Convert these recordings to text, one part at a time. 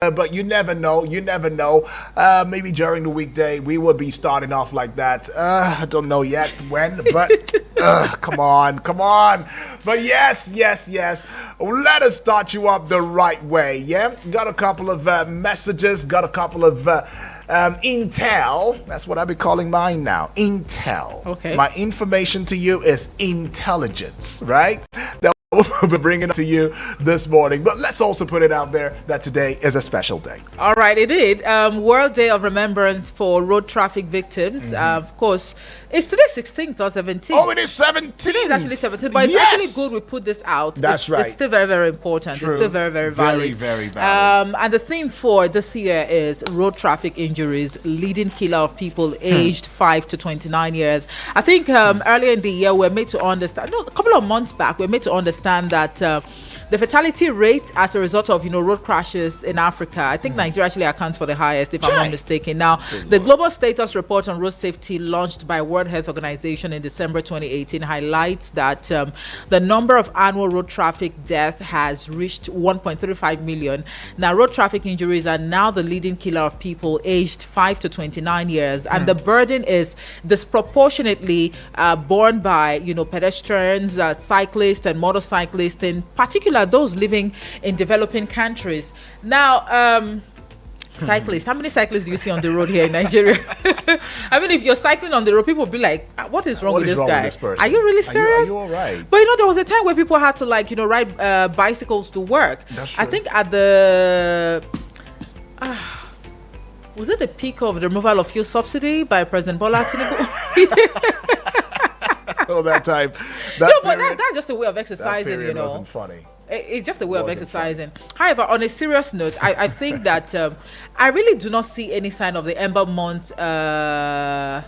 But you never know. You never know. Maybe during the weekday we will be starting off like that. I don't know yet when, but come on, come on. But yes, yes, yes. Let us start you up the right way. Yeah, got a couple of messages. Got a couple of intel. That's what I be calling mine now. Intel. Okay. My information to you is intelligence, right? That we'll be bringing it to you this morning. But let's also put it out there that today is a special day. All right, it is. World Day of Remembrance for Road Traffic Victims. Of course, it's today 16th or 17th. Oh, it is 17th. Today is actually 17th, but it's Yes. actually good we put this out. That's right. It's still very, very important. True. It's still very, very valid. Very, very valid. And the theme for this year is road traffic injuries, leading killer of people aged 5 to 29 years. I think earlier in the year, we're made to understand, no, a couple of months back, we're made to understand that the fatality rate as a result of road crashes in Africa, I think Nigeria actually accounts for the highest, if I'm not mistaken. Now, the global status report on road safety launched by World Health Organization in December 2018 highlights that the number of annual road traffic deaths has reached 1.35 million. Now, road traffic injuries are now the leading killer of people aged 5 to 29 years, and the burden is disproportionately borne by pedestrians, cyclists, and motorcyclists, in particular those living in developing countries. Now, cyclists, how many cyclists do you see on the road here in Nigeria? I mean, if you're cycling on the road, people will be like, what is wrong with this guy? Person? Are you really serious? Are you all right? But there was a time where people had to ride bicycles to work. That's true. I think at the was it the peak of the removal of fuel subsidy by President Bola Tinubu? Oh, that time. But that's just a way of exercising, that period wasn't funny. It's just a way of exercising. However, on a serious note, I think that I really do not see any sign of the Ember Month a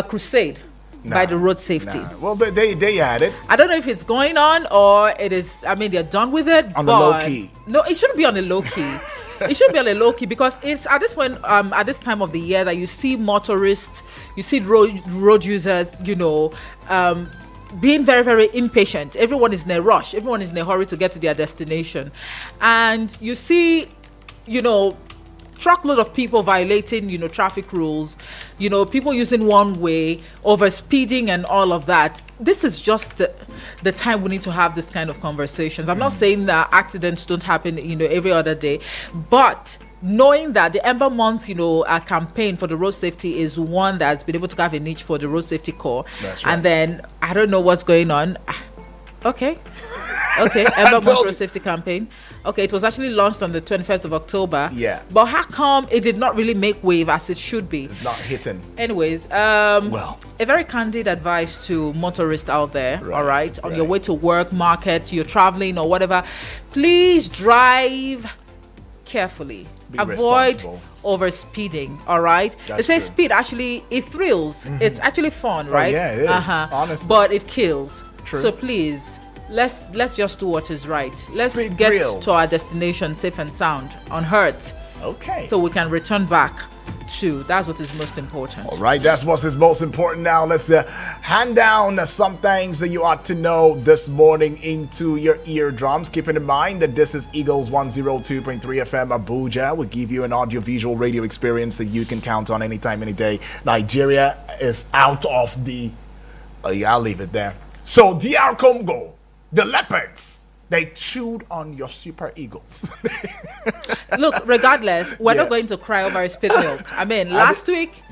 crusade by the road safety. Well, they had it. I don't know if it's going on or it is. I mean, they're done with it. On the low key. No, it shouldn't be on the low key. It should be on a low key because it's at this point, at this time of the year, that you see motorists, you see road users, being very, very impatient. Everyone is in a rush. Everyone is in a hurry to get to their destination, and you see, truckload of people violating, traffic rules, people using one way, over speeding and all of that. This is just the time we need to have this kind of conversations. I'm not saying that accidents don't happen, every other day, but knowing that the Ember Month, a campaign for the road safety is one that's been able to have a niche for the road safety corps. That's right. And then I don't know what's going on. Okay, Ember Month road safety campaign. Okay, it was actually launched on the 21st of October. Yeah. But how come it did not really make wave as it should be? It's not hitting. Anyways, a very candid advice to motorists out there, all right? On your way to work, market, you're traveling or whatever, please drive carefully. Avoid over speeding, all right? They say speed actually, it thrills. It's actually fun, right? Yeah, it is, honestly. But it kills. True. So please, let's just do what is right. Let's Speed get thrills. to our destination safe and sound, unhurt. Okay. So we can return back to, that's what is most important. All right, that's what is most important. Now let's hand down some things that you ought to know this morning into your eardrums. Keeping in mind that this is Eagles 102.3 FM Abuja. Will give you an audio-visual radio experience that you can count on anytime, any day. Nigeria is out of the... I'll leave it there. So DR Congo, the Leopards, they chewed on your Super Eagles. Look, regardless, we're not going to cry over a spit milk. I mean, last week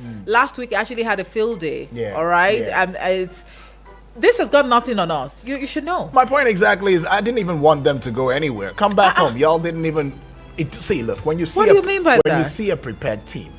actually had a field day. Yeah, all right, yeah. This has got nothing on us. You should know. My point exactly is I didn't even want them to go anywhere. Come back home. Y'all didn't even... See, look, when you see... What do you mean by that? When you see a prepared team,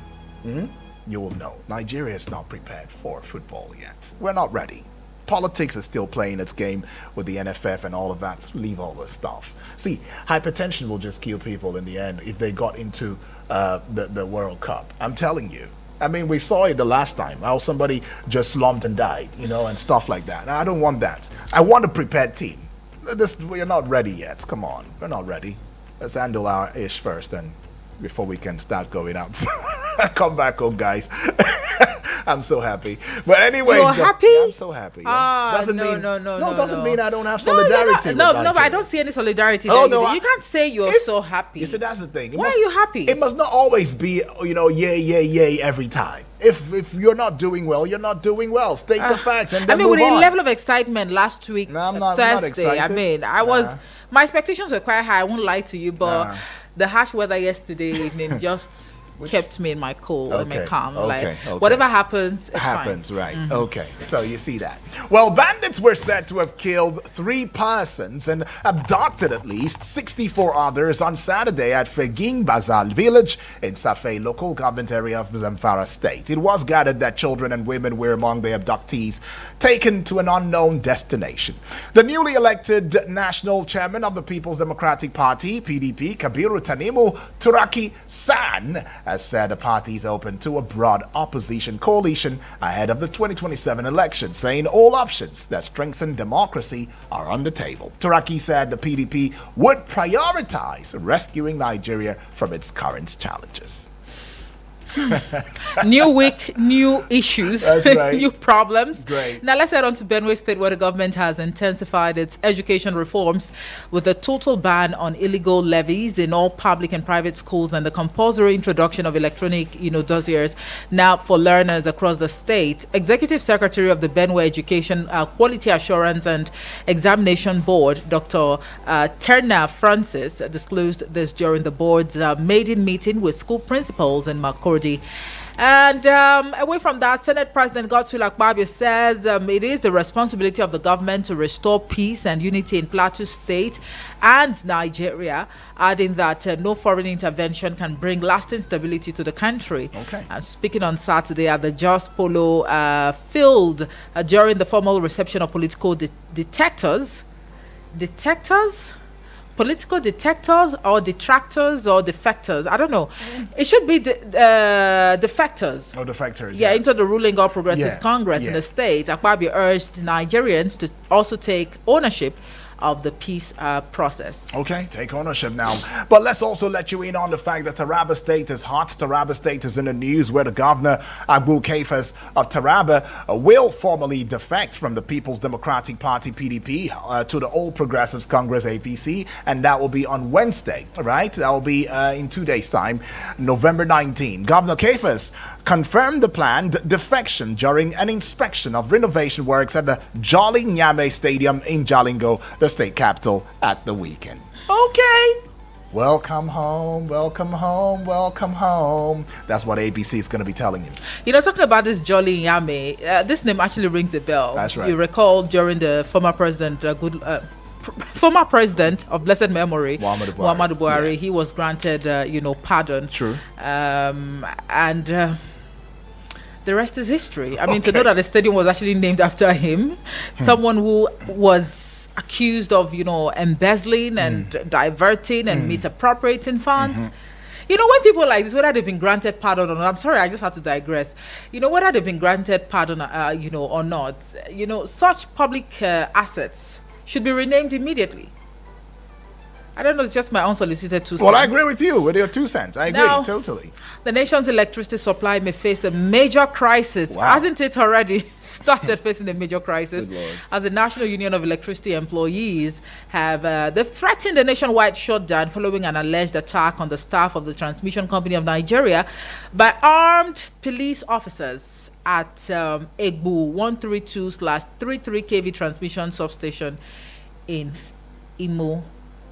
you will know. Nigeria is not prepared for football yet. We're not ready. Politics is still playing its game with the NFF and all of that. Leave all this stuff. See, hypertension will just kill people in the end if they got into the World Cup. I'm telling you. I mean, we saw it the last time, how somebody just slumped and died, and stuff like that. Now, I don't want that. I want a prepared team. We're not ready yet. Come on. We're not ready. Let's handle our ish first and before we can start going out. Come back home, guys. I'm so happy. But anyways, You're happy? Yeah, I'm so happy. Yeah. Ah, Doesn't no, mean no, doesn't no. mean I don't have No, you're solidarity. not- with no, but I Nigeria. don't see any solidarity. Oh, there. no, You can't say you're so happy. You see, that's the thing. Why are you happy? It must not always be, yay every time. If you're not doing well, you're not doing well. State the fact and then I mean, with move the on. level of excitement last week, No, I'm not Thursday, I excited. mean, my expectations were quite high. I won't lie to you, but the harsh weather yesterday evening just kept me in my cool and my calm. Okay. Whatever happens, it's happens, fine. right? Okay, so you see that. Well, bandits were said to have killed 3 persons and abducted at least 64 others on Saturday at Feging Bazal village in Safe local government area of Zamfara state. It was gathered that children and women were among the abductees taken to an unknown destination. The newly elected national chairman of the People's Democratic Party, PDP, Kabiru Tanimu Turaki San, has said the party is open to a broad opposition coalition ahead of the 2027 election, saying all options that strengthen democracy are on the table. Turaki said the PDP would prioritize rescuing Nigeria from its current challenges. New week, new issues, That's right. new problems. Great. Now let's head on to Benue State, where the government has intensified its education reforms with a total ban on illegal levies in all public and private schools and the compulsory introduction of electronic, dossiers now for learners across the state. Executive Secretary of the Benue Education Quality Assurance and Examination Board, Dr. Terna Francis, disclosed this during the board's maiden meeting with school principals in Makurdi. And away from that, Senate President Godswill Akpabio says it is the responsibility of the government to restore peace and unity in Plateau State and Nigeria, adding that no foreign intervention can bring lasting stability to the country. Okay. Speaking on Saturday at the Jos Polo field during the formal reception of political detectors, political detectors or detractors or defectors. I don't know. It should be defectors. Oh, the factors. Yeah, into the ruling All Progressives Yeah, Congress in the state. Akpabio urged Nigerians to also take ownership of the peace process. Okay, take ownership now. But let's also let you in on the fact that Taraba State is hot. Taraba State is in the news where the governor, Abu Kaifas of Taraba, will formally defect from the People's Democratic Party, PDP, to the All Progressives Congress, APC, and that will be on Wednesday, right? That will be in 2 days' time, November 19. Governor Kaifas confirmed the planned defection during an inspection of renovation works at the Jolly Nyame Stadium in Jalingo, the state capital, at the weekend. Okay. Welcome home, welcome home, welcome home. That's what ABC is going to be telling him. Talking about this Jolly Yame, this name actually rings a bell. That's right. You recall during the former president, former president of blessed memory, Muhammadu Buhari, Yeah. he was granted, pardon. True. And the rest is history. I mean, to know that the stadium was actually named after him, someone who was accused of, embezzling and diverting and misappropriating funds. When people like this, whether they've been granted pardon or not, I'm sorry, I just have to digress. Whether they've been granted pardon, or not, such public assets should be renamed immediately. I don't know, it's just my unsolicited 2 cents. Well, I agree with you with your 2 cents. I agree, Now, totally. The nation's electricity supply may face a major crisis. Wow. Hasn't it already started facing a major crisis? Good Lord. As the National Union of Electricity Employees they've threatened a nationwide shutdown following an alleged attack on the staff of the Transmission Company of Nigeria by armed police officers at Egbu 132/33 kV transmission substation in Imo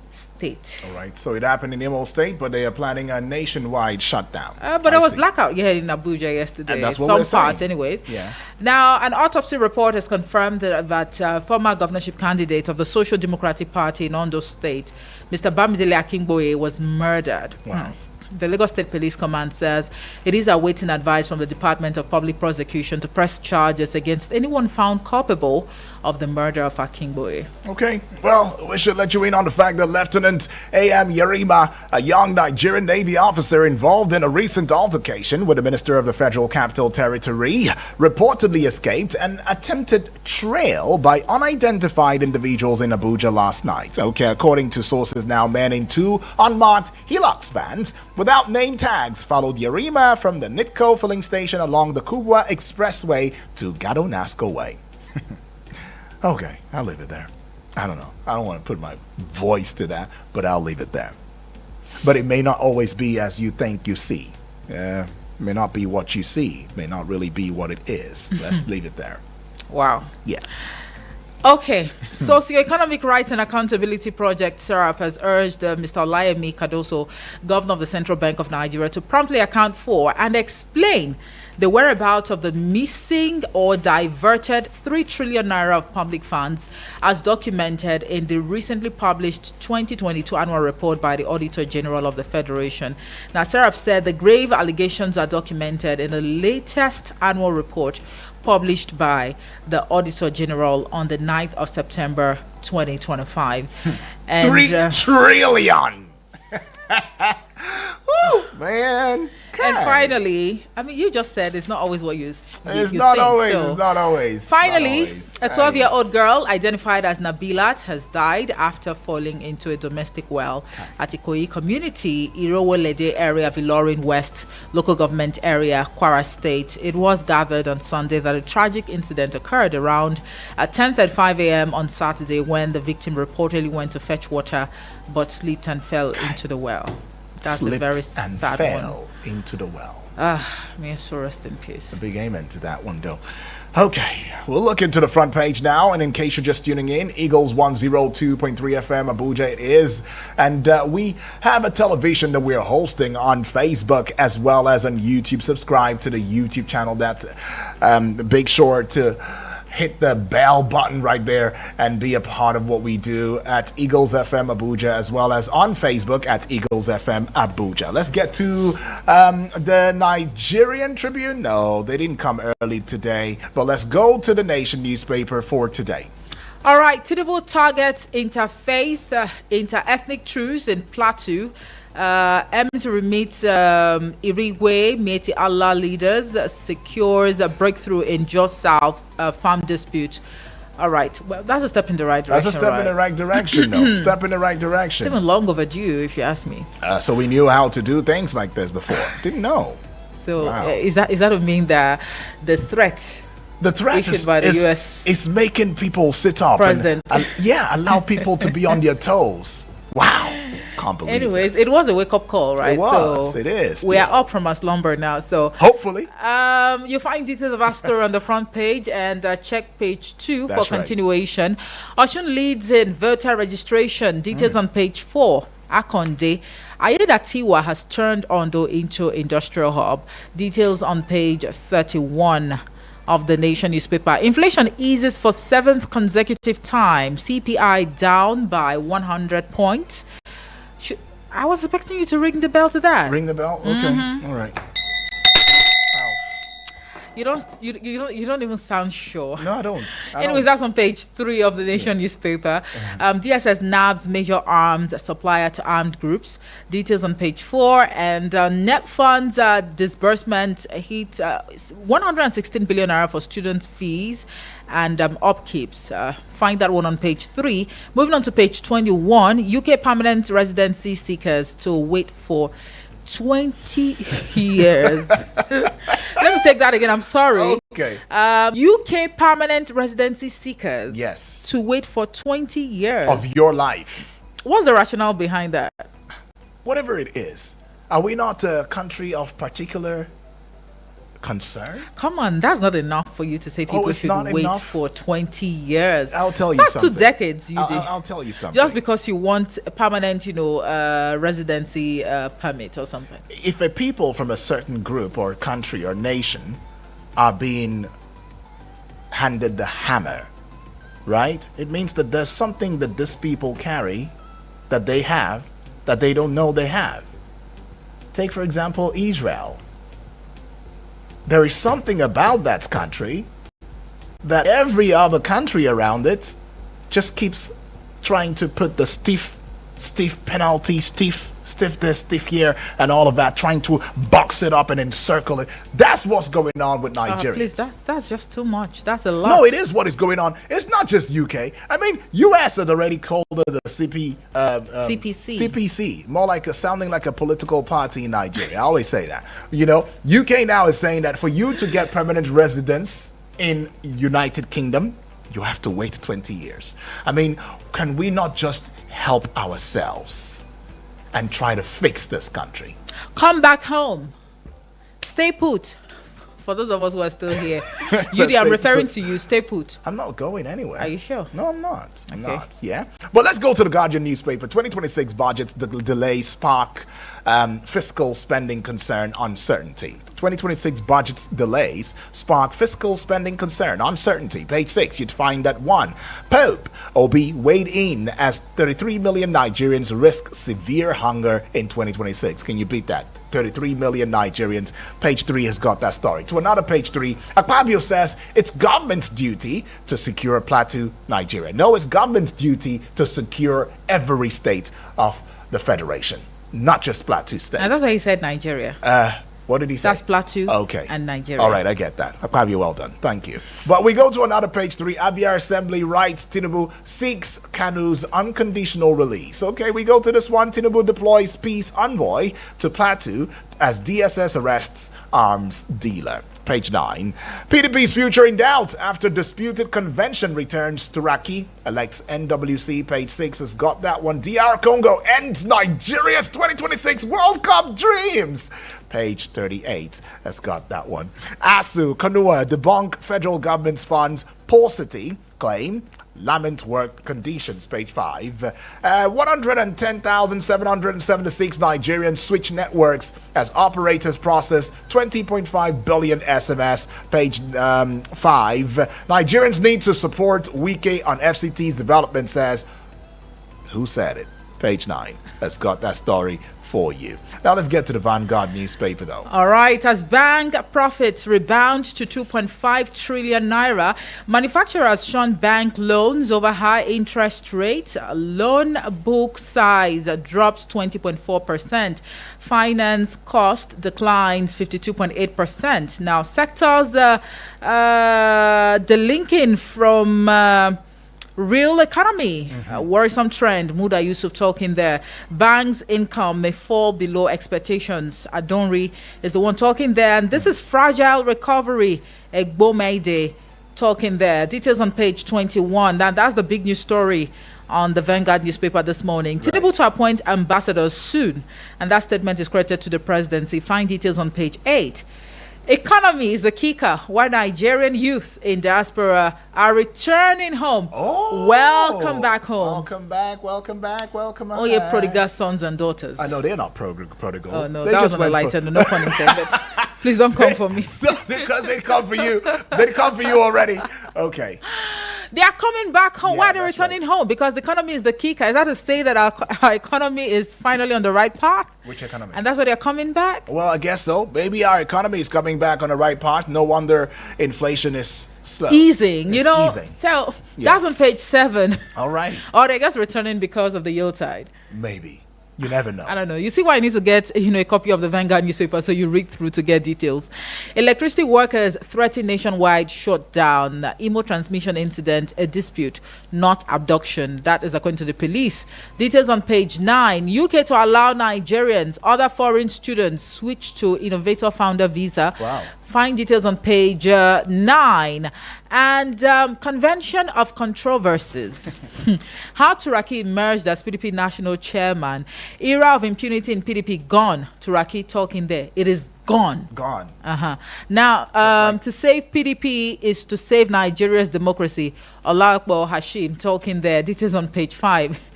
State. All right, so it happened in Imo State, but they are planning a nationwide shutdown. But I there was see. blackout in Abuja yesterday. And that's what Some we're saying. parts, anyways. Yeah. Now, an autopsy report has confirmed that former governorship candidate of the Social Democratic Party in Ondo State, Mr. Bamidele Akingboye, was murdered. Wow. The Lagos State Police Command says it is awaiting advice from the Department of Public Prosecution to press charges against anyone found culpable of the murder of Akingboye. Okay, well, we should let you in on the fact that Lieutenant A.M. Yerima, a young Nigerian Navy officer involved in a recent altercation with the Minister of the Federal Capital Territory, reportedly escaped an attempted trail by unidentified individuals in Abuja last night. Okay, according to sources now, men in 2 unmarked Hilux vans without name tags followed Yarima from the Nitco filling station along the Kubwa Expressway to Gado Nasco Way. Okay, I'll leave it there. I don't know. I don't want to put my voice to that, but I'll leave it there. But it may not always be as you think you see. May not be what you see. May not really be what it is. Let's leave it there. Wow. Yeah. Okay, Socioeconomic Rights and Accountability Project SERAP has urged Mr. Olayemi Cardoso, Governor of the Central Bank of Nigeria, to promptly account for and explain the whereabouts of the missing or diverted 3 trillion naira of public funds as documented in the recently published 2022 annual report by the Auditor General of the Federation. Now, SERAP said the grave allegations are documented in the latest annual report published by the Auditor General on the 9th of September 2025. And 3 trillion! Woo, man. And God. finally, I mean, you just said it's not always what you It's you not think, always. so- It's not always. Finally, Not always. a 12-year-old girl identified as Nabilat has died after falling into a domestic well at Ikoyi Community, Irowolede area, Ilorin West local government area, Kwara State. It was gathered on Sunday that a tragic incident occurred around 10:35 a.m. on Saturday when the victim reportedly went to fetch water but slipped and fell into the well. That's Slipped a very and sad fell one. into the well. May his soul rest in peace. A big amen to that one, though. Okay, we'll look into the front page now. And in case you're just tuning in, Eagles 102.3 FM Abuja it is. And we have a television that we're hosting on Facebook as well as on YouTube. Subscribe to the YouTube channel. That's big sure to hit the bell button right there and be a part of what we do at Eagles FM Abuja as well as on Facebook at Eagles FM Abuja. Let's get to the Nigerian Tribune. No, they didn't come early today, but let's go to the Nation newspaper for today. All right, Tinubu targets interfaith, inter-ethnic truce in Plateau. Aims to remit Irigwe, Mieti Allah leaders, secures a breakthrough in Jos South farm dispute. All right, well, that's a step in the right direction. That's a step in the right direction, though. Step in the right direction. It's even long overdue, if you ask me. So we knew how to do things like this before. Didn't know. So Wow. is that to mean that the threat The threat issued is, by the is, US is making people sit up president? and allow people to be on their toes. Wow. Can't believe Anyways, this. it was a wake-up call, right? It was. So It is. we are still. up from our slumber now. So Hopefully. you find details of our story on the front page and check page 2 That's for right. continuation. Oshun leads in voter registration. Details on page 4. Akonde. Ayedatiwa has turned Ondo into industrial hub. Details on page 31 of the Nation newspaper. Inflation eases for 7th consecutive time. CPI down by 100 points. I was expecting you to ring the bell to that. Ring the bell? Okay. Mm-hmm. All right. You don't even sound sure. No, I don't. Anyways, that's on page 3 of the Nation newspaper. DSS nabs major arms supplier to armed groups. Details on page 4. And net funds disbursement hit 116 billion naira for student fees and upkeeps. Find that one on page 3. Moving on to page 21. UK permanent residency seekers to wait for 20 years. Let me take that again. I'm sorry. Okay. UK permanent residency seekers. Yes. To wait for 20 years. Of your life. What's the rationale behind that? Whatever it is. Are we not a country of particular concern? Come on, that's not enough for you to say people it's should not wait enough? for 20 years. I'll tell you That's something. 2 decades, you I'll tell you something. Just because you want a permanent, residency permit or something. If a people from a certain group or country or nation are being handed the hammer, right? It means that there's something that these people carry that they have that they don't know they have. Take, for example, Israel. There is something about that country that every other country around it just keeps trying to put the stiff penalty, stiff stiff this, stiff here, and all of that, trying to box it up and encircle it. That's what's going on with Nigeria. Please, that's just too much. That's a lot. No, it is what is going on. It's not just UK. I mean, US had already called it the CPC. CPC, more like sounding like a political party in Nigeria. I always say that. You know, UK now is saying that for you to get permanent residence in United Kingdom, you have to wait 20 years. I mean, can we not just help ourselves and try to fix this country? Come back home. Stay put. For those of us who are still here, Judy, I'm referring to you. Stay put. I'm not going anywhere. Are you sure? No, I'm not. I'm not. Yeah. But let's go to the Guardian newspaper. 2026 budget delay spark fiscal spending concern uncertainty. 2026 budget delays spark fiscal spending concern uncertainty. Page 6, you'd find that 1. Pope Obi weighed in as 33 million Nigerians risk severe hunger in 2026. Can you beat that? 33 million Nigerians. Page 3 has got that story. To another page 3, Akpabio says it's government's duty to secure Plateau, Nigeria. No, it's government's duty to secure every state of the Federation, not just Plateau State. And that's why he said Nigeria. What did he say? That's Plateau and Nigeria. All right, I get that. Akpabio, well done. Thank you. But we go to another page 3. Abia Assembly writes Tinubu seeks Kanu's unconditional release. Okay, we go to this one. Tinubu deploys peace envoy to Plateau as DSS arrests arms dealer. Page 9. PDP's future in doubt after disputed convention returns to Raki. Elects NWC. Page 6 has got that one. DR Congo ends Nigeria's 2026 World Cup dreams. Page 38 has got that one. ASU, Kanua debunk federal government's funds. Paucity claim. Lament work conditions, page 5. 110,776 Nigerians switch networks as operators process 20.5 billion SMS, page 5. Nigerians need to support Wike on FCT's development, says. Who said it? Page 9 has got that story for you. Now let's get to the Vanguard newspaper though. All right, as bank profits rebound to 2.5 trillion naira, manufacturers shun bank loans over high interest rates. Loan book size drops 20.4%. Finance cost declines 52.8%. Now sectors delinking from real economy, worrisome trend. Muda Yusuf talking there. Banks' income may fall below expectations. Adonri is the one talking there. And this is fragile recovery. Egbomeide talking there. Details on page 21. That's the big news story on the Vanguard newspaper this morning. Right. Tinubu to appoint ambassadors soon. And that statement is credited to the presidency. Find details on page 8. Economy is the kicker. Why Nigerian youth in diaspora are returning home. Oh, welcome back home. Welcome back. Welcome back. Welcome back. Oh, your prodigal sons and daughters. I know they're not prodigal. Oh no, that was on a lighter. No pun intended. Please don't come for me. Because they come for you. They come for you already. Okay. They are coming back home. Yeah, why are they returning home? Because the economy is the kicker. Is that to say that our economy is finally on the right path? Which economy? And that's why they're coming back? Well, I guess so. Maybe our economy is coming back on the right path. No wonder inflation is slow. Easing, it's easing. So that's on page 7. All right. Or they just returning because of the yield tide. Maybe. You never know. I don't know. You see why I need to get, a copy of the Vanguard newspaper so you read through to get details. Electricity workers threaten nationwide shutdown. Imo transmission incident, a dispute, not abduction. That is according to the police. Details on page 9. UK to allow Nigerians, other foreign students switch to innovator founder visa. Wow. Find details on page 9. And Convention of Controversies. How Turaki emerged as PDP national chairman. Era of impunity in PDP gone. Turaki talking there. It is gone. Gone. Now, to save PDP is to save Nigeria's democracy. Olakbo Hashim talking there. Details on page 5.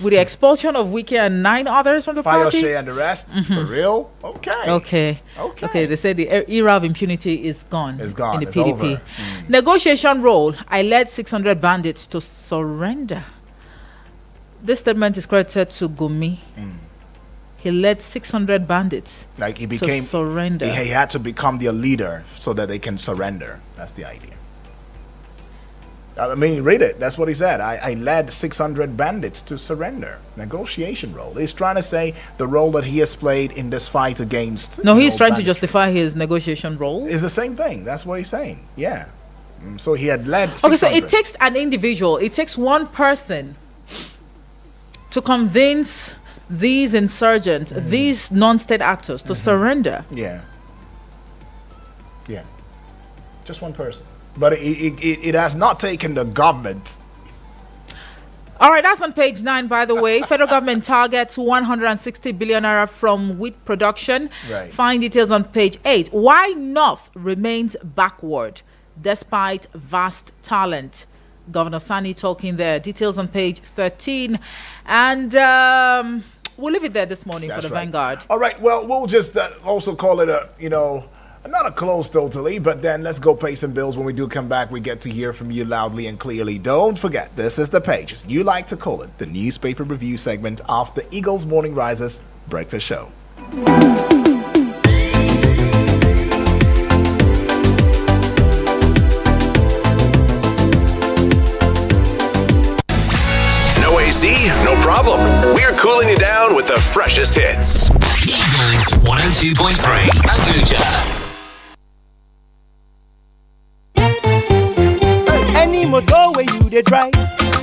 With the expulsion of Wike and 9 others from the party. Fayose and the rest? For real? Okay. Okay. They said the era of impunity is gone. It's gone. In the It's PDP. over. Negotiation role. I led 600 bandits to surrender. This statement is credited to Gumi. He led 600 bandits like he became to surrender. He had to become their leader so that they can surrender. That's the idea. I mean, read it. That's what he said. I led 600 bandits to surrender. Negotiation role. He's trying to say the role that he has played in this fight against. No, he's trying to banditry justify his negotiation role. It's the same thing. That's what he's saying. Yeah. So he had led 600. Okay, so it takes an individual, it takes one person to convince these insurgents, these non-state actors to surrender. Yeah. Yeah. Just one person. But it has not taken the government. All right, that's on page 9, by the way. Federal government targets 160 billion naira from wheat production. Right. Find details on page 8. Why North remains backward despite vast talent? Governor Sani talking there. Details on page 13. And we'll leave it there this morning. That's for the right. Vanguard. All right. Well, we'll just also call it a, not a close totally, but then let's go pay some bills. When we do come back, we get to hear from you loudly and clearly. Don't forget, this is the page, as you like to call it, the newspaper review segment of the Eagles Morning Risers Breakfast Show. No AC? No problem. We're cooling you down with the freshest hits. Eagles 102.3 Abuja. Any motor where you dey drive,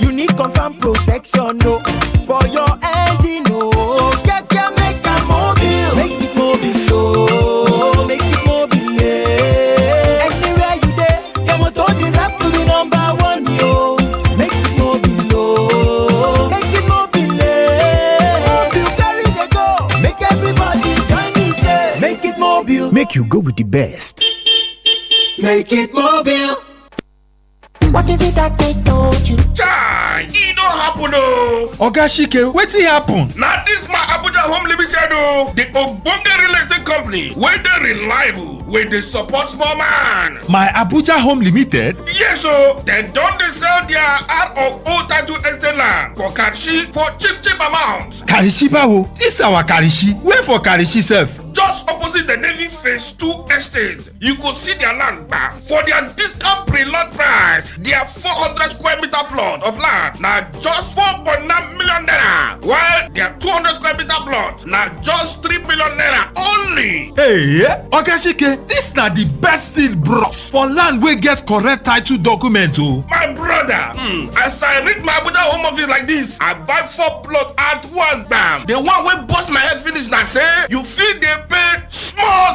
you need confirm protection, no. For your engine, no. Make a mobile. Make it mobile, no. Make it mobile, yeah. Anywhere you dey, your motor deserve to be number 1, yo. Make it mobile, no. Make it mobile, yeah. Mobile carry the go. Make everybody join me, say. Make it mobile. Make you go with the best. Make it mobile. What is it that they told you? Chai, it don't happen, no. Oga Shike, wetin happen? Now this my Abuja Home Limited, oh, the Ogbonge real estate company, where they reliable, where they support small man. My Abuja Home Limited? Yes, so they don't they sell their out of old title estate land for Karishi for cheap amounts. Karishi bawo? This our Karishi. Where for Karishi sef? Just opposite the Navy Phase 2 estate, you could see their land back for their discount pre-lot price. Their 400 square meter plot of land now just 4.9 million naira, while their 200 square meter plot now just 3 million naira only. Hey, Oga Shike, this na the best deal bros for land wey get correct title document o. My brother, as I read my Abuja home office like this, I buy 4 plots at one time. The one wey bust my head finish now say you feel they pay small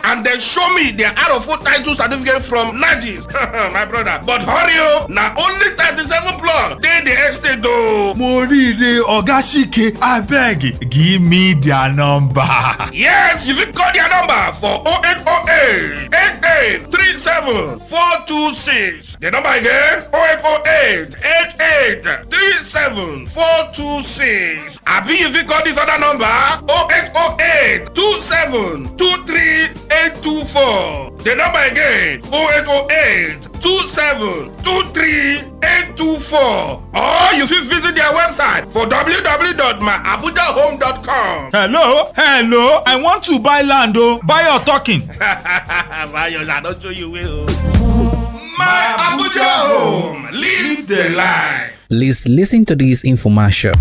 and then show me their out of old title certificate from Najis. My brother, but hurry o, na only 37 plots dey the estate o. Mo rire Oga Shike, abeg give me their number. Yes, you fit call their number for 0808 8837 426. The number again 0808 8837 426. Abi you fit call this other number 0808 27 23824. The number again 0808 27 23824. Or you fit visit their website for www.myabujahome.com. Hello, I want to buy land o. Buy or talking? Buy yours, I don't show you will. My Abuja Home, live the life. Please listen to this infomercial.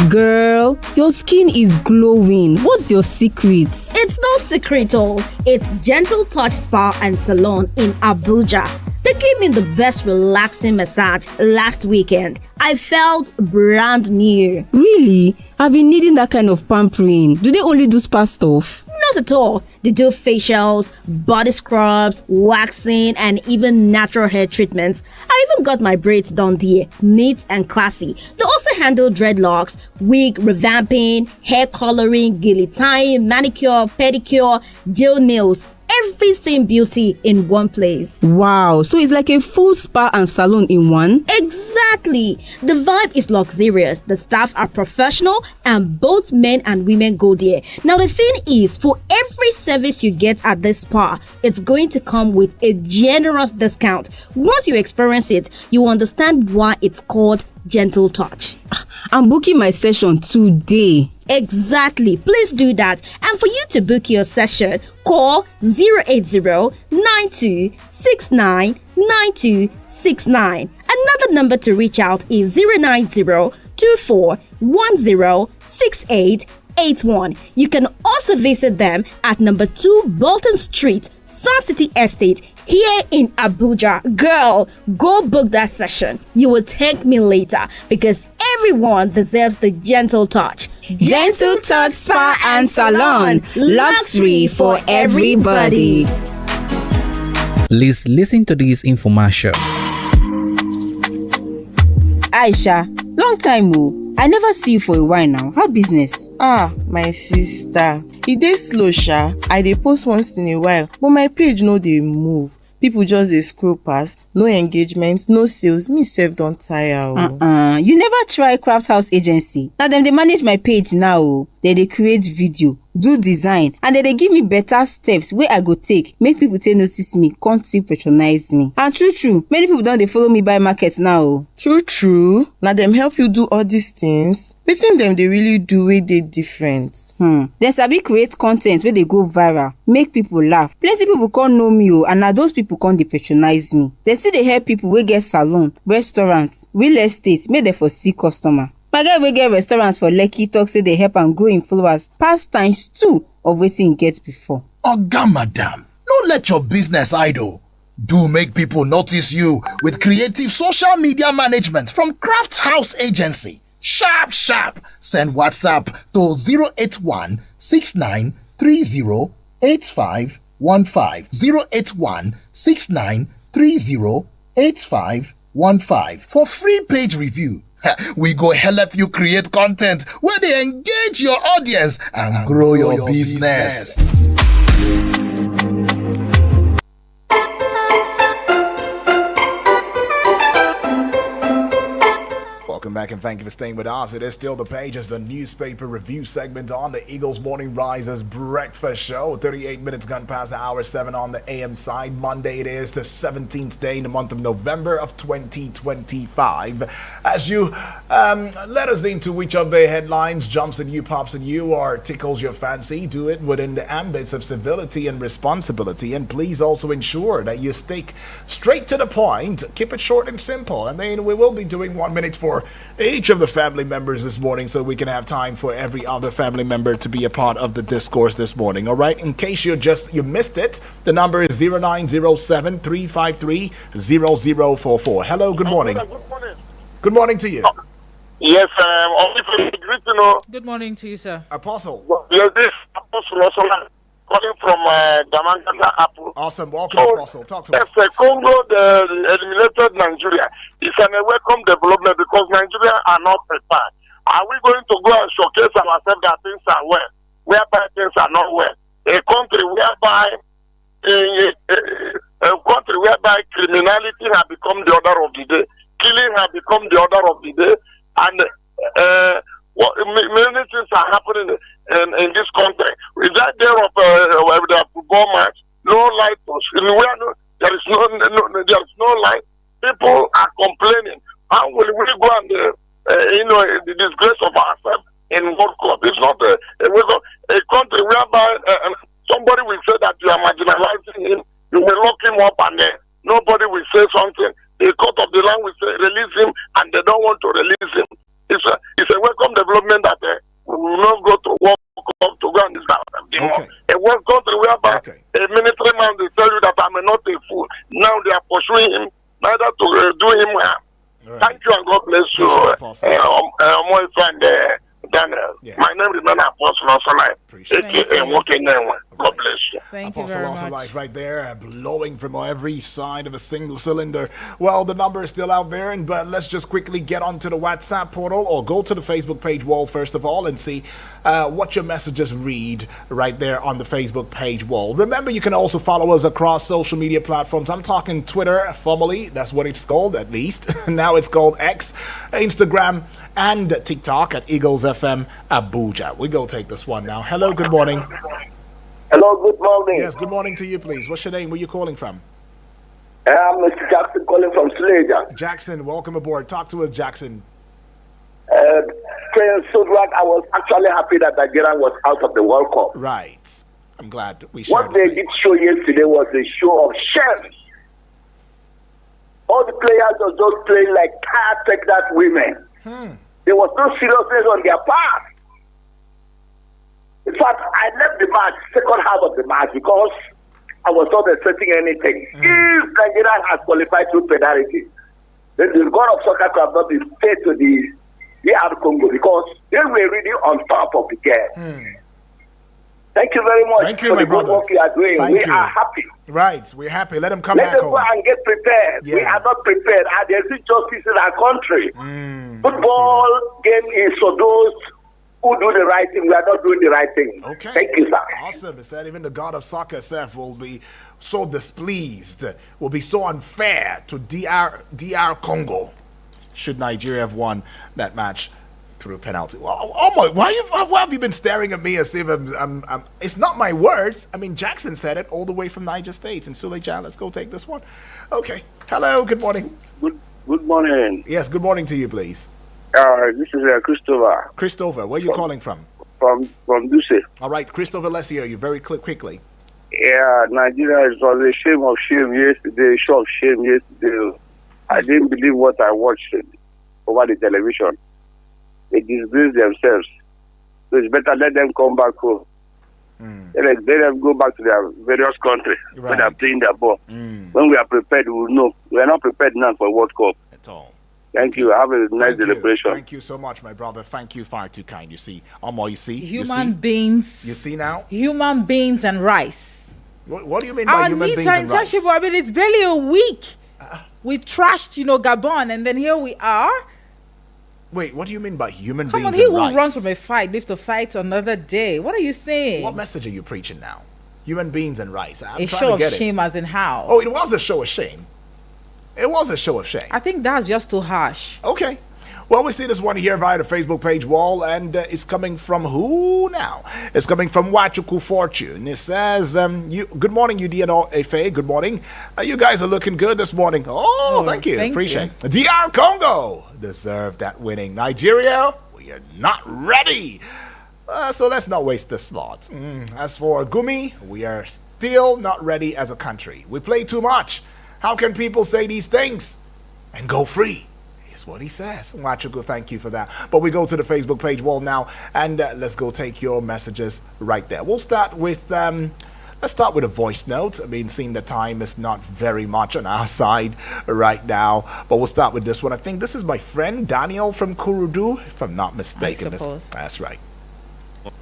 Girl, your skin is glowing. What's your secret? It's no secret, it's Gentle Touch Spa and Salon in Abuja. They gave me the best relaxing massage last weekend. I felt brand new. Really? I've been needing that kind of pampering. Do they only do spa stuff? Not at all. They do facials, body scrubs, waxing, and even natural hair treatments. I even got my braids done there, neat and classy. They also handle dreadlocks, wig revamping, hair coloring, gilly tying, manicure, pedicure, gel nails. Everything beauty in one place. Wow, so it's like a full spa and salon in one? Exactly. The vibe is luxurious, the staff are professional, and both men and women go there. Now the thing is, for every service you get at this spa, it's going to come with a generous discount. Once you experience it, you understand why it's called gentle touch. I'm booking my session today. Exactly. Please do that. And for you to book your session, call 080-9269-9269. Another number to reach out is 090-2410-6881. You can also visit them at number 2 Bolton Street, Sun City Estate, here in Abuja. Girl, go book that session. You will thank me later because everyone deserves the gentle touch. Gentle Touch Spa and Salon. Luxury for everybody. Please listen to this infomercial. Aisha, long time I never see you for a while now. How business? My sister, e dey slow sha. I dey post once in a while, but my page no dey move. People just dey scroll pass, no engagement, no sales. Me sef don tire You never try Craft House Agency? Na dem dey manage my page now. They dey create video, do design, and they give me better steps wey I go take make people take notice me, come still patronize me. And true, many people don dey follow me buy market now. True. Na dem help you do all these things? Wetin dem dey really do wey dey different? Dem sabi create con ten t wey dey go viral, make people laugh. Plenty people come know me and na those people come dey patronize me. Dem still dey help people wey get salon, restaurant, real estate, make dem for see customer. My guy wey get restaurants for Lekki talk say dey help am grow im followers pass times 2 of wetin im get before. Oga madam, no let your business idle. Do make people notice you with creative social media management from Craft House Agency. Sharp. Send WhatsApp to 081 6930 8515. 081 6930 8515 for free page review. We go help you create content where they engage your audience and grow your business. Welcome back and thank you for staying with us. It is still The Page as the newspaper review segment on the Eagles Morning Risers Breakfast Show. 38 minutes gone past the hour 7 on the AM side. Monday it is the 17th day in the month of November of 2025. As you let us into which of the headlines jumps at you, pops at you, or tickles your fancy, do it within the ambits of civility and responsibility. And please also ensure that you stick straight to the point. Keep it short and simple. I mean, we will be doing 1 minute for each of the family members this morning so we can have time for every other family member to be a part of the discourse this morning. All right, in case you missed it, the number is 0907 353 0044. Hello, good morning. Good morning to you. Yes, Good morning to you, sir. Apostle. Yes, this Apostle calling from Damangata Apple. Awesome. Welcome, Apostle. Talk to us. Yes, Congo eliminated Nigeria. It's a welcome development because Nigeria are not prepared. Are we going to go and showcase ourselves that things are well, whereby things are not well? A country whereby criminality has become the order of the day, killing has become the order of the day, and many things are happening in this country. Is that there of the football match? No light. There is no light. People are complaining. How will we go and the disgrace of ourselves in World Cup? It's not a country whereby somebody will say that you are marginalizing him. You will lock him up and nobody will say something. The court of the land will say release him, and they don't want to release him. It's a welcome development that we will not go to World Cup to go and okay. A world country whereby a military man will tell you that I'm not a fool. Now they are pursuing him, neither to do him harm. Right. Thank you and God bless you. My friend Daniel. Yeah. My name is Apostle Osolife. AKA Walking Name. God bless you. Thank you very much. Life right there, blowing from every side of a single cylinder. Well, the number is still out there, but let's just quickly get onto the WhatsApp portal or go to the Facebook page wall first of all and see what your messages read right there on the Facebook page wall. Remember, you can also follow us across social media platforms. I'm talking Twitter, formerly, that's what it's called at least. Now it's called X, Instagram, and TikTok at Eagles FM Abuja. We go take this one now. Hello, good morning. Hello, good morning. Yes, good morning to you, please. What's your name? Where are you calling from? I'm Mr. Jackson calling from Suleja. Jackson, welcome aboard. Talk to us, Jackson. Prince Sudrak, I was actually happy that Nigeria was out of the World Cup. Right. I'm glad we shared What they did show yesterday was a show of shame. All the players were just playing like caretaker women. There was no seriousness on their part. In fact, I left the match, second half of the match, because I was not expecting anything. If Nigeria has qualified through penalty, then the God of soccer could have not been paid to the DR Congo, because they were really on top of the game. Thank you very much. Thank you, for my the good brother. work you are doing. Thank We you. are happy. Right, we're happy. Let them come Let back them home. go and get prepared. We Yeah. are not prepared. And there's injustice in our country. Football game is for those who do the right thing. We are not doing the right thing. Okay. Thank you, sir. Awesome. It said even the God of soccer self will be so displeased, will be so unfair to DR Congo should Nigeria have won that match through a penalty. Well, why have you been staring at me as if I'm it's not my words. I mean, Jackson said it all the way from Niger State. And Suleja, let's go take this one. Okay. Hello, good morning. Good morning. Yes, good morning to you, please. This is Christopher. Christopher, where are you calling from? From Duse. All right, Christopher, let's hear you very quickly. Yeah, Nigeria was a shame of shame yesterday, show of shame yesterday. I didn't believe what I watched over the television. They disgrace themselves. So it's better let them come back home. Let them go back to their various countries where they're playing their ball. When we are prepared, we will know. We are not prepared now for World Cup. At all. Thank you. Have a nice celebration. Thank you so much, my brother. Thank you, far too kind. You see, you see, Human beings. You see now? Human beings and rice. What do you mean by human beings and rice? I mean, it's barely a week. We trashed, Gabon, and then here we are. Wait, what do you mean by human Come beings on, he and will rice? run from a fight, live to fight another day. What are you saying? What message are you preaching now? Human beings and rice. I'm A trying show to of get shame as in how? Oh, it was a show of shame. It was a show of shame. I think that's just too harsh. Okay. Well, we see this one here via the Facebook page wall, and it's coming from who now? It's coming from Wachuku Fortune. It says, good morning, UDNFA. Good morning. You guys are looking good this morning. Oh, thank you. Appreciate it. DR Congo deserved that winning. Nigeria, we are not ready. So let's not waste the slots. As for Gumi, we are still not ready as a country. We play too much. How can people say these things and go free? Is what he says. Wachuku, thank you for that. But we go to the Facebook page wall now, and let's go take your messages right there. We'll start with let's start with a voice note. I mean, seeing the time is not very much on our side right now, but we'll start with this one. I think this is my friend Daniel from Kurudu, if I'm not mistaken. That's right. Good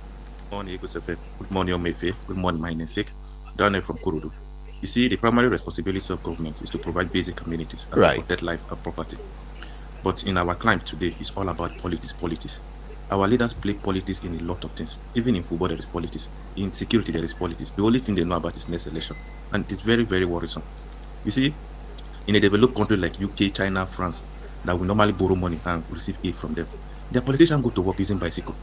morning, Good morning, Omefe. Good morning, my namesake, Daniel from Kurudu. You see, the primary responsibility of government is to provide basic amenities and protect life and property. But in our climate today, it's all about politics. Our leaders play politics in a lot of things. Even in football, there is politics. In security, there is politics. The only thing they know about is next election. And it's very, very worrisome. You see, in a developed country like UK, China, France, that we normally borrow money and receive aid from them, their politicians go to work using bicycle.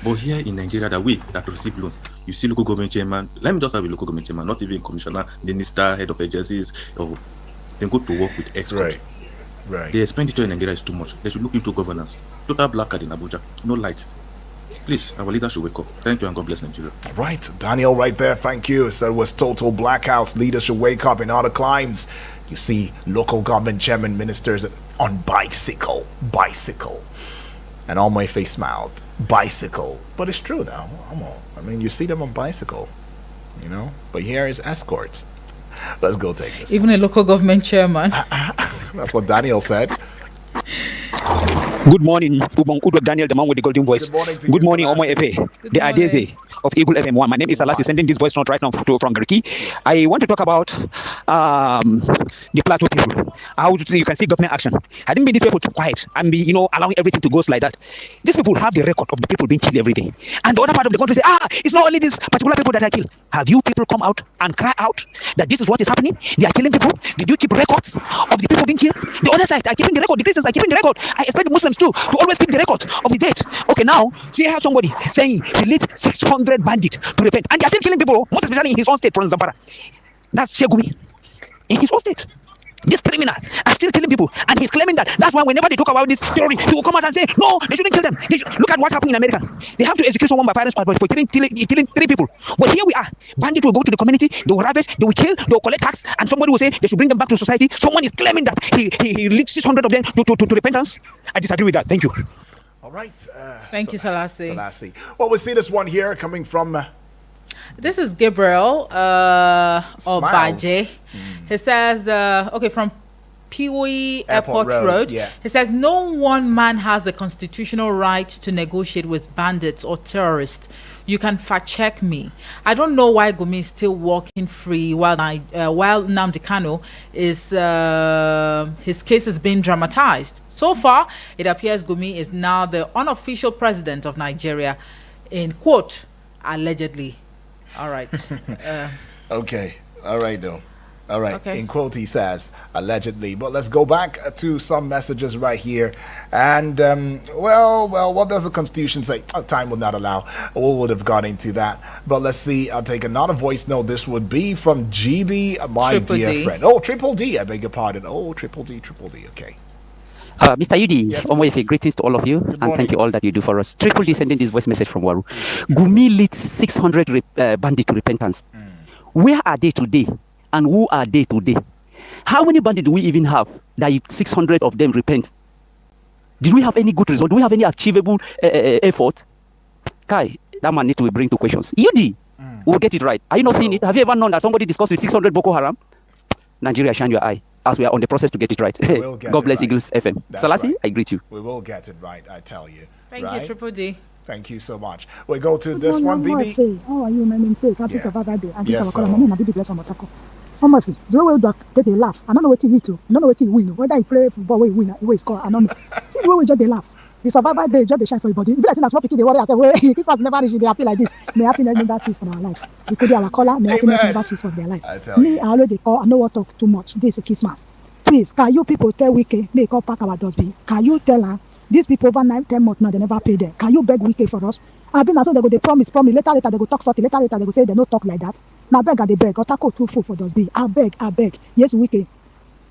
But here in Nigeria, that receive loan, you see local government chairman, let me just have a local government chairman, not even commissioner, minister, head of agencies, or they go to work with ex-country. Right. The expenditure in Nigeria is too much. They should look into governance. Total blackout in Abuja. No light. Please, our leaders should wake up. Thank you and God bless Nigeria. Right. Daniel right there. Thank you. So it was total blackout. Leaders should wake up in other climes. You see local government chairman, ministers on bicycle. And all my face smiled. Bicycle. But it's true now. I mean, you see them on bicycle. But here is escorts. Let's go take this. Even a local government chairman. That's what Daniel said. Good morning, Daniel, the man with the golden voice. Good morning, Omo Efe, the Adeze of Eagle FM1. My name is Alasi, sending this voice note right now from Griki. I want to talk about the Plateau people. How you can see government action. I didn't mean these people to quiet and be, allowing everything to go like that. These people have the record of the people being killed every day. And the other part of the country say, it's not only these particular people that are killed. Have you people come out and cry out that this is what is happening? They are killing people. Did you keep records of the people being killed? The other side are keeping the record. The Christians are keeping the record. I expect the Muslims too to always keep the record of the dead. Okay, now, so you have somebody saying he leads 600 bandits to repent. And they are still killing people, most especially in his own state, for Zamfara. That's Shegumi. In his own state. This criminal are still killing people, and he's claiming that. That's why whenever they talk about this terrorist, he will come out and say, no, they shouldn't kill them. Look at what happened in America. They have to execute someone by violence for killing 3 people. But here we are. Bandits will go to the community, they will ravage, they will kill, they will collect tax, and somebody will say they should bring them back to society. Someone is claiming that he leads 600 of them to repentance. I disagree with that. Thank you. All right. Thank you, Salassi. Well, we see this one here coming from... this is Gabriel Obaje. He says, from Piwi Airport Road. Yeah. He says, no one man has a constitutional right to negotiate with bandits or terrorists. You can fact check me. I don't know why Gumi is still walking free while Nnamdi Kanu is his case is being dramatized. So far, it appears Gumi is now the unofficial president of Nigeria, in quote, allegedly. All right. Okay. All right, though. All right. Okay. In quote, he says, allegedly. But let's go back to some messages right here. And, well, what does the Constitution say? Time will not allow. We would have gone into that. But let's see. I'll take another voice note. This would be from GB, my Triple dear D. friend. Oh, Triple D. I beg your pardon. Oh, Triple D. Okay. Mr. Yudi, Omoyefe, greetings to all of you, and thank you all that you do for us. Triple D sending this voice message from Waru. Gumi leads 600 bandits to repentance. Where are they today, and who are they today? How many bandits do we even have that 600 of them repent? Did we have any good result? Do we have any achievable effort? Kai, that man need to bring two questions. Yudi, we'll get it right. Are you not seeing it? Have you ever known that somebody discussed with 600 Boko Haram? Nigeria, shine your eye, as we are on the process to get it right. God bless Eagles FM. Salassi, right. I greet you. We will get it right, I tell you. Thank you, Triple D. Thank you so much. We go to this one, Bibi. How are you? My name is Dave. Happy Survivor Day. And Yes, this is our call. My name is Bibi Bless from Otako. Omoyefe, the way we just get a laugh. I don't know what he hit to. I don't know what he win. Whether he play football, where he win, where he score. I don't know. See the way we just they laugh. The Survivor Day just they shine for your body. If I say that's what people they worry, I say, well, Christmas never reach. They happy like this. May happiness never cease from our life. We could be our caller. May happiness never cease from their life. I Me, I already call. I know what talk too much. This is Christmas. Please, can you people tell Wike, may call pack our dustbin? Can you tell her these people over 9-10 months now they never pay them? Can you beg Wike for us? I've been so they go they promise. Later they go talk something. Later they go say they don't talk like that. Now beg and they beg. Otako too full for dustbin. I beg. Yes, Wike.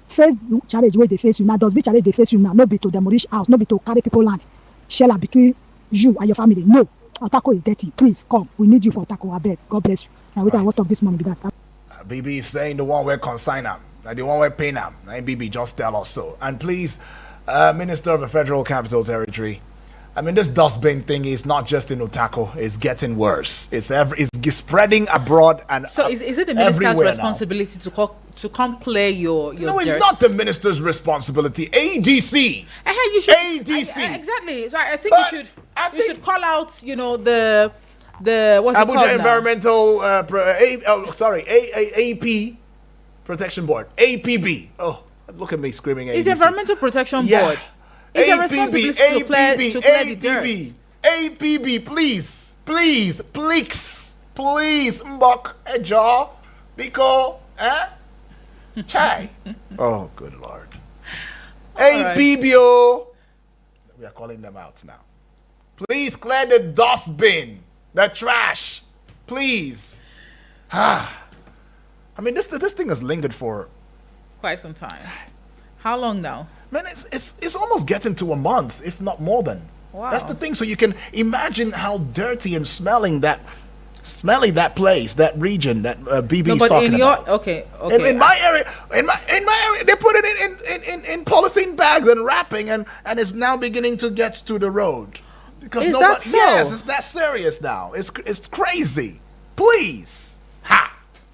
Face challenge where they face you now. Dustbin challenge they face you now. No be to demolish house. No be to carry people land. Shella between you and your family. No. Otako is dirty. Please come. We need you for Otako. I beg. God bless you. Now we what talk this morning be that. BB is saying the one where consign them. The one where pay them. And BB just tell us so. And please, Minister of the Federal Capital Territory, I mean, this dustbin thing is not just in Otako. It's getting worse. It's spreading abroad and so is it the minister's responsibility to come clear your No, it's dirt? not the minister's responsibility. ADC. You should, ADC. exactly. So I think you should call out, the what's it called Abuja now? Environmental AP Protection Board. APB. Oh, look at me screaming ADC. It's the Environmental Protection Yeah. Board. It's a responsibility to clear the dirt. APB, please, Mbok, Ejo, Biko, Chai. Oh, good Lord. APBO. We are calling them out now. Please clear the dustbin, the trash, please. I mean, this thing has lingered for Quite some time. How long now? Man, it's almost getting to a month, if not more than. Wow. That's the thing. So you can imagine how dirty and smelly that place, that region that BB is talking about. Okay. In my area, they put it in polythene bags and wrapping, and it's now beginning to get to the road because Is nobody. that so? Yes, it's that serious now. It's crazy. Please,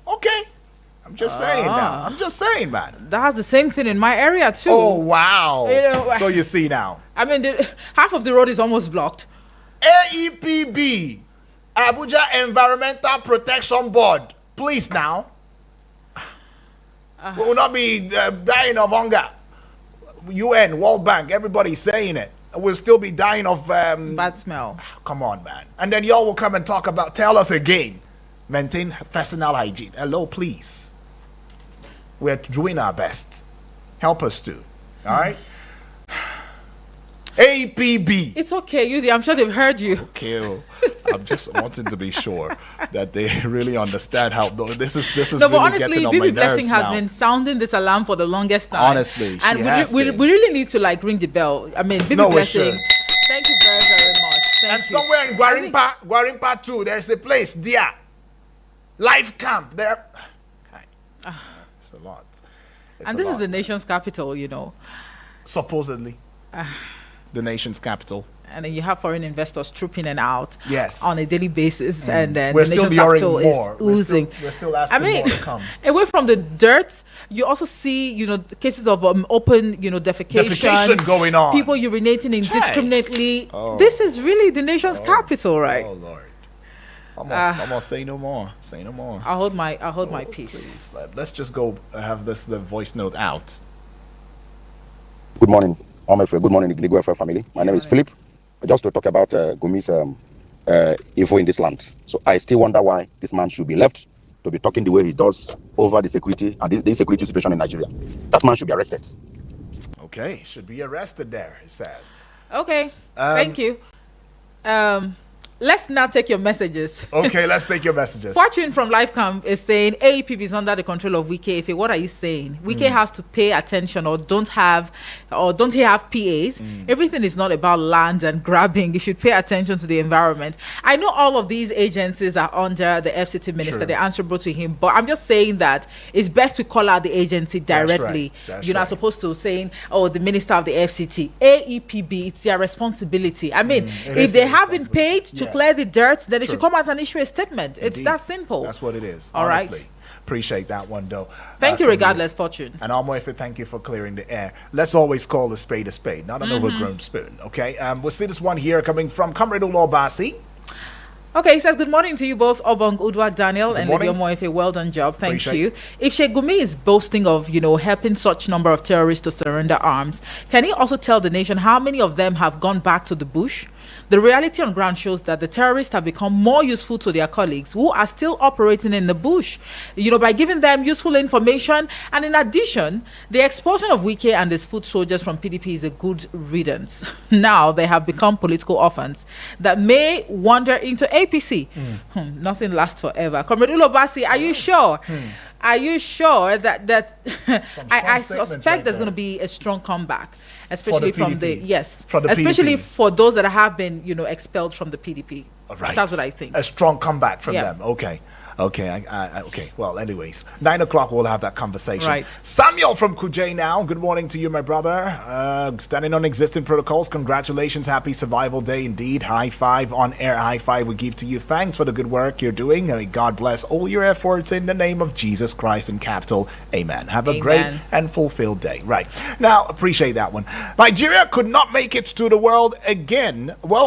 okay. I'm just saying now. I'm just saying, man. That has the same thing in my area too. Oh wow! You So you see now. I mean, half of the road is almost blocked. AEPB, Abuja Environmental Protection Board. Please now. We will not be dying of hunger. UN, World Bank, everybody's saying it. We'll still be dying of bad smell. Come on, man. And then y'all will come and tell us again. Maintain personal hygiene. Hello, please. We're doing our best. Help us to. All right? APB. It's okay, Yudi. I'm sure they've heard you. Okay. I'm just wanting to be sure that they really understand how this is no, but really honestly, getting on my Bibi nerves Blessing has now. been sounding this alarm for the longest time. Honestly, and we really need to like ring the bell. I mean, Bibi No, we Blessing. should. Thank you very, very much. Thank And you. somewhere in Guarimpa too, there's a place, Dia. Life camp there. It's a lot. It's And a this is lot. the nation's capital, you know. Supposedly. The nation's capital. And then you have foreign investors trooping in and out Yes. on a daily basis, and then We're the still nation's luring capital more. is oozing. We're still asking more to come. Away from the dirt, you also see, you know, cases of open, you know, defecation going on. People urinating indiscriminately. Oh. This is really the nation's capital, right? Oh Lord. Almost say no more. Say no more. I'll hold my peace. Please, let's just go have the voice note out. Good morning, Omefe. Good morning, the Igbo family. My name is Philip. Just to talk about Gumi's info in this land. So I still wonder why this man should be left to be talking the way he does over the security and the insecurity situation in Nigeria. That man should be arrested. Okay, should be arrested there, it says. Okay, thank you. Let's now take your messages. Okay, let's take your messages. Fortune from Lifecam is saying AEPB is under the control of Wike. Ife, what are you saying? Wike has to pay attention, or don't he have PAs? Everything is not about land and grabbing. You should pay attention to the environment. I know all of these agencies are under the FCT minister. They're answerable to him, but I'm just saying that it's best to call out the agency directly. That's You're not right. supposed to saying, oh, the minister of the FCT. AEPB, it's their responsibility. I mean, if they have been paid to clear the dirt, then they should come out and issue a statement. It's that simple. That's what it is. All right. Honestly. Appreciate that one, though. Thank you, from regardless, Fortune. And Almoefe, thank you for clearing the air. Let's always call a spade, not an overgrown spoon, okay? We'll see this one here coming from Comrade Ulobasi. Okay, he says, good morning to you both, Obong Udwa Daniel and Lydia morning. Moefe. Well done job. Thank Appreciate you. If Sheikh Gumi is boasting of, helping such number of terrorists to surrender arms, can he also tell the nation how many of them have gone back to the bush? The reality on ground shows that the terrorists have become more useful to their colleagues who are still operating in the bush, by giving them useful information. And in addition, the expulsion of Wike and his foot soldiers from PDP is a good riddance. Now they have become political orphans that may wander into APC. Nothing lasts forever. Comrade Ulobasi, are you sure? Are you sure that I suspect there's going to be a strong comeback, especially from the especially PDP. for those that have been expelled from the PDP. Right. That's what I think. A strong comeback from Yeah. them. Okay. Okay. Well, anyways, 9 o'clock we'll have that conversation. Right. Samuel from Kuje now. Good morning to you, my brother. Standing on existing protocols. Congratulations. Happy Survival Day indeed. High five on air. High five we give to you. Thanks for the good work you're doing. May God bless all your efforts in the name of Jesus Christ in capital. Amen. Have a great and fulfilled day. Right. Now, appreciate that one. Nigeria could not make it to the World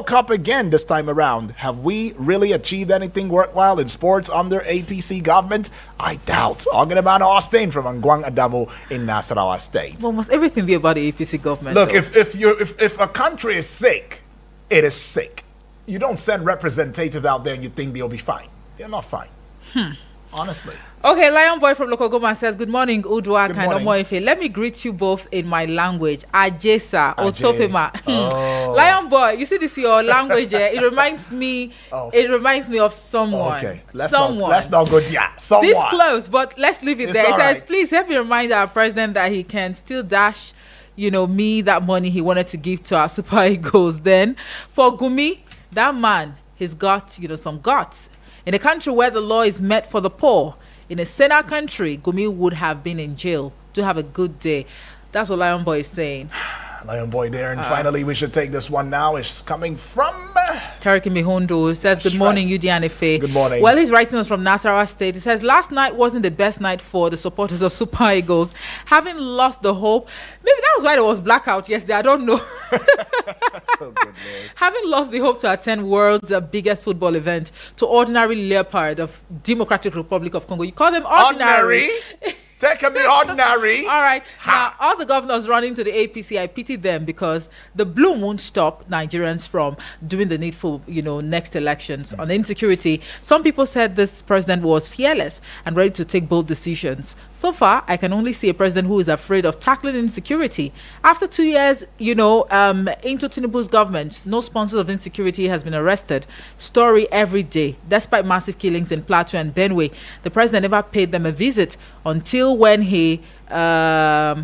Cup again this time around. Have we really achieved anything worthwhile in sports under APC government? I doubt. Oganaman Austin from Angwang Adamu in Nasarawa State. Well, must everything be about the APC government? Look, though? if a country is sick, it is sick. You don't send representatives out there and you think they'll be fine. They're not fine. Honestly. Okay, Lion Boy from Lokogoma says, good morning, Udwa Good and morning. Omoefe. Let me greet you both in my language. Ajesa, Otofema. Oh. Lion Boy, you see this your language here? It reminds me of someone. Okay. Let's not go there. Someone. This close, but let's leave it It's there. It all says, right. please help me remind our president that he can still dash, me that money he wanted to give to our Super Eagles. Then for Gumi, that man, he's got, some guts. In a country where the law is met for the poor, in a saner country, Gumi would have been in jail. Do have a good day. That's what Lion Boy is saying. Lion Boy there. And finally, we should take this one now. It's coming from Tariq Mihondo says, good morning, UD and Ife. Good morning. Well, he's writing us from Nasarawa State. He says, last night wasn't the best night for the supporters of Super Eagles. Having lost the hope, maybe that was why there was blackout yesterday. I don't know. Having lost the hope to attend world's biggest football event to ordinary leopard of Democratic Republic of Congo. You call them ordinary? They can be ordinary. All right. Now, all the governors running to the APC, I pity them because the bloom won't stop Nigerians from doing the needful, next elections. On insecurity, some people said this president was fearless and ready to take bold decisions. So far, I can only see a president who is afraid of tackling insecurity. After 2 years, into Tinubu's government, no sponsors of insecurity has been arrested. Story every day. Despite massive killings in Plateau and Benue, the president never paid them a visit until when he shut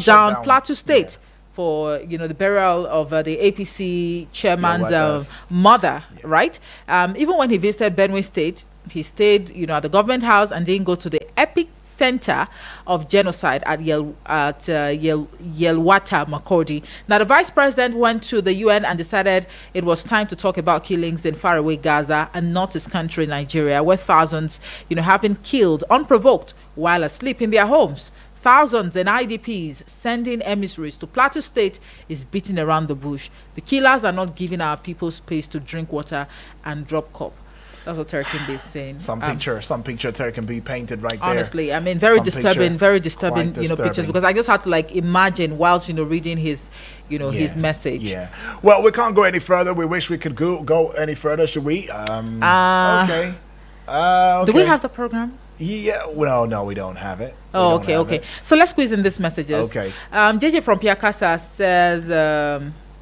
down Plateau State for the burial of the APC chairman's mother, right? Even when he visited Benue State, he stayed at the government house and didn't go to the epic center of genocide at Yelwata Makurdi. Now, the vice president went to the UN and decided it was time to talk about killings in faraway Gaza and not his country, Nigeria, where thousands, have been killed unprovoked while asleep in their homes. Thousands in IDPs sending emissaries to Plateau State is beating around the bush. The killers are not giving our people space to drink water and drop cup. That's what Terkin is saying. Some picture Terkin be painted right there. Honestly, I mean, very disturbing, pictures, because I just had to imagine whilst reading his his message. Yeah. Well, we can't go any further. We wish we could go any further. Should we? Okay. Do we have the program? Yeah. Well, no, we don't have it. Oh, okay. So let's squeeze in these messages. Okay. JJ from Piakasa says,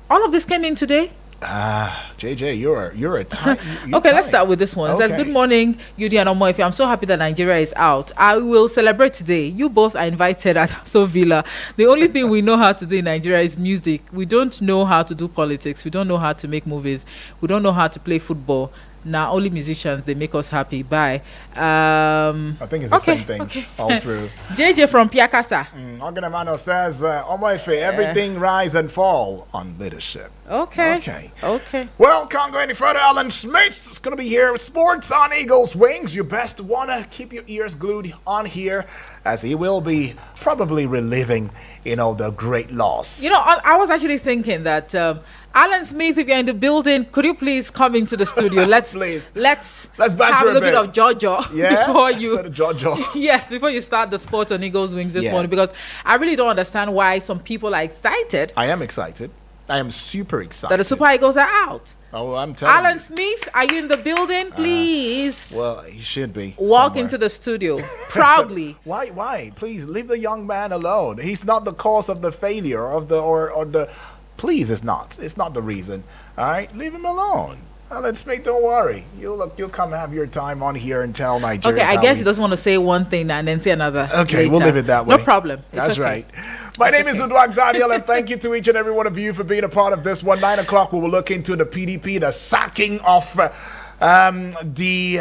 all of this came in today. JJ, you're a time. Okay, let's start with this one. It says, good morning, UD and Omoife. I'm so happy that Nigeria is out. I will celebrate today. You both are invited at Aso Villa. The only thing we know how to do in Nigeria is music. We don't know how to do politics. We don't know how to make movies. We don't know how to play football. Now, only musicians, they make us happy. Bye. I think it's the same thing all through. JJ from Piakasa. Oganamano says, Omoife, everything rise and fall on leadership. Okay. Well, can't go any further. Alan Smith is going to be here with Sports on Eagles Wings. You best want to keep your ears glued on here, as he will be probably reliving, the great loss. I was actually thinking that Alan Smith, if you're in the building, could you please come into the studio? Let's have a little bit of Jojo before you. Jojo. Yes, before you start the Sports on Eagles Wings this morning, because I really don't understand why some people are excited. I am excited. I am super excited that the Super Eagles are out. Oh, I'm telling you. Alan Smith, are you in the building? Please. Well, he should be. Walk into the studio proudly. Why? Please leave the young man alone. He's not the cause of the failure or the. Please, it's not. It's not the reason. All right, leave him alone. Alan Smith, don't worry. You'll come have your time on here and tell Nigerians. Okay, I guess he doesn't want to say one thing and then say another. Okay, later. We'll leave it that way. No problem. That's right. My name is Udwak Daniel, and thank you to each and every one of you for being a part of this one. 9 o'clock, we will look into the PDP, the sacking of the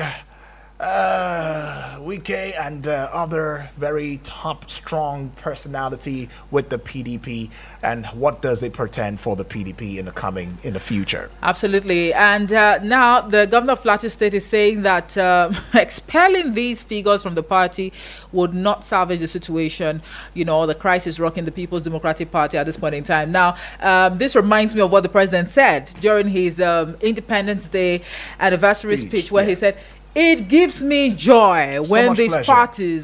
Wike and other very top, strong personality with the PDP, and what does it portend for the PDP in the future? Absolutely. And now the governor of Plateau State is saying that expelling these figures from the party would not salvage the situation, the crisis rocking the People's Democratic Party at this point in time. Now, this reminds me of what the president said during his Independence Day anniversary speech where he said, "It gives me joy when these parties